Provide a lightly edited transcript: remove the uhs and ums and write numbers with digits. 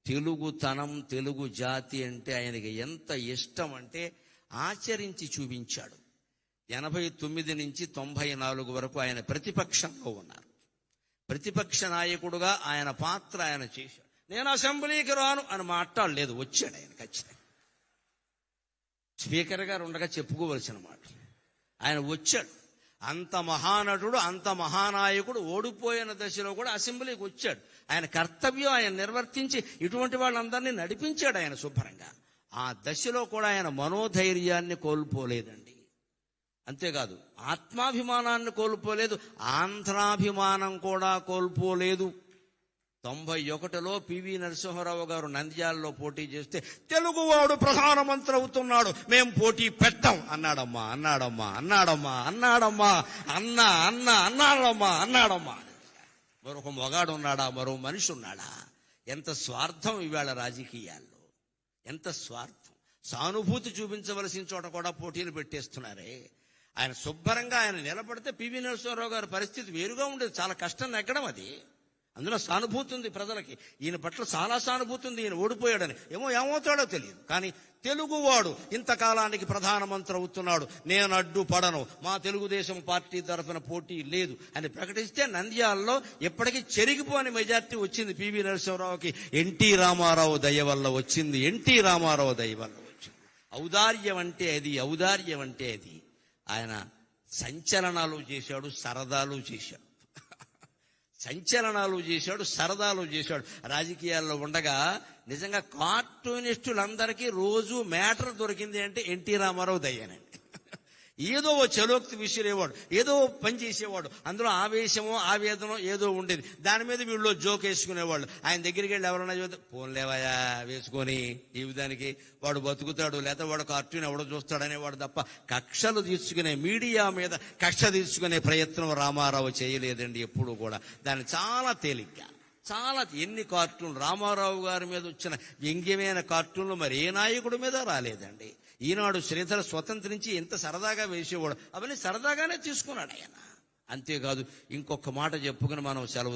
తెలుగుతనం, తెలుగు జాతి అంటే ఆయనకి ఎంత ఇష్టం అంటే ఆచరించి చూపించాడు. 89 నుంచి 94 వరకు ఆయన ప్రతిపక్షంలో ఉన్నారు. ప్రతిపక్ష నాయకుడుగా ఆయన పాత్ర ఆయన చేశాడు. నేను అసెంబ్లీకి రాను అని మాట్లాడలేదు, వచ్చాడు ఆయన ఖచ్చితంగా. స్పీకర్ గారు ఉండగా చెప్పుకోవలసిన మాట. ఆయన వచ్చాడు. అంత మహానటుడు, అంత మహానాయకుడు ఓడిపోయిన దశలో కూడా అసెంబ్లీకి వచ్చాడు. ఆయన కర్తవ్యం ఆయన నిర్వర్తించి ఇటువంటి వాళ్ళందరినీ నడిపించాడు ఆయన శుభ్రంగా. ఆ దశలో కూడా ఆయన మనోధైర్యాన్ని కోల్పోలేదండి. అంతేకాదు ఆత్మాభిమానాన్ని కోల్పోలేదు, ఆంధ్రాభిమానం కూడా కోల్పోలేదు. 91లో పివి నరసింహారావు గారు నంద్యాలలో పోటీ చేస్తే తెలుగువాడు ప్రధానమంత్రి అవుతున్నాడు, మేం పోటీ పెట్టాం అన్నాడమ్మా అన్నాడమ్మా అన్నాడమ్మా అన్నాడమ్మా అన్నా అన్నా అన్నాడమ్మా అన్నాడమ్మా. మరొక మొగాడు ఉన్నాడా, మరో మనిషి ఉన్నాడా? ఎంత స్వార్థం ఇవాళ రాజకీయాల్లో, ఎంత స్వార్థం. సానుభూతి చూపించవలసిన చోట కూడా పోటీలు పెట్టేస్తున్నారే. ఆయన శుభ్రంగా ఆయన నిలబడితే పివి నరసింహారావు గారి పరిస్థితి వేరుగా ఉండేది. చాలా కష్టం నెగ్గడం అది. అందులో సానుభూతి ఉంది ప్రజలకి. ఈయన పట్ల చాలా సానుభూతి ఉంది. ఈయన ఓడిపోయాడని ఏమవుతాడో తెలియదు. కానీ తెలుగువాడు ఇంతకాలానికి ప్రధానమంత్రి అవుతున్నాడు, నేను అడ్డుపడను, మా తెలుగుదేశం పార్టీ తరఫున పోటీ లేదు అని ప్రకటిస్తే నంద్యాలలో ఎప్పటికీ చెరిగిపోని మెజార్టీ వచ్చింది పివి నరసింహారావుకి. ఎన్టీ రామారావు దయ వల్ల వచ్చింది. ఎన్టీ రామారావు దయ వల్ల వచ్చింది. ఔదార్యం అంటే అది, ఔదార్యం అంటే అది. ఆయన సంచలనాలు చేశాడు, సరదాలు చేశాడు. సంచలనాలు చేశాడు, సరదాలు చేశాడు. రాజకీయాల్లో ఉండగా నిజంగా కార్టూనిస్టులందరికీ రోజు మ్యాటర్ దొరికింది అంటే ఎన్టీ రామారావు దయ్యానండి. ఏదో ఓ చలోక్తి విసిరేవాడు, ఏదో పని చేసేవాడు. అందులో ఆవేశమో ఆవేదనో ఏదో ఉండేది. దాని మీద వీళ్ళు జోక్ వేసుకునేవాళ్ళు. ఆయన దగ్గరికి వెళ్ళి ఎవరన్నా చూస్తే పోన్లేవయా వేసుకొని ఈ విధానికి వాడు బతుకుతాడు, లేకపోతే వాడు కార్టూన్ ఎవడో చూస్తాడనేవాడు తప్ప కక్షలు తీసుకునే, మీడియా మీద కక్ష తీసుకునే ప్రయత్నం రామారావు చేయలేదండి ఎప్పుడు కూడా. దాన్ని చాలా తేలిగ్గా, చాలా ఎన్ని కార్టూన్లు రామారావు గారి మీద వచ్చిన వ్యంగ్యమైన కార్టూన్లు మరి ఏ నాయకుడి మీద రాలేదండి. ఈనాడు శ్రీధర స్వతంత్రించి ఎంత సరదాగా వేసేవాడు, అవన్నీ సరదాగానే తీసుకున్నాడు ఆయన. అంతేకాదు ఇంకొక మాట చెప్పుకుని మనం సెలవు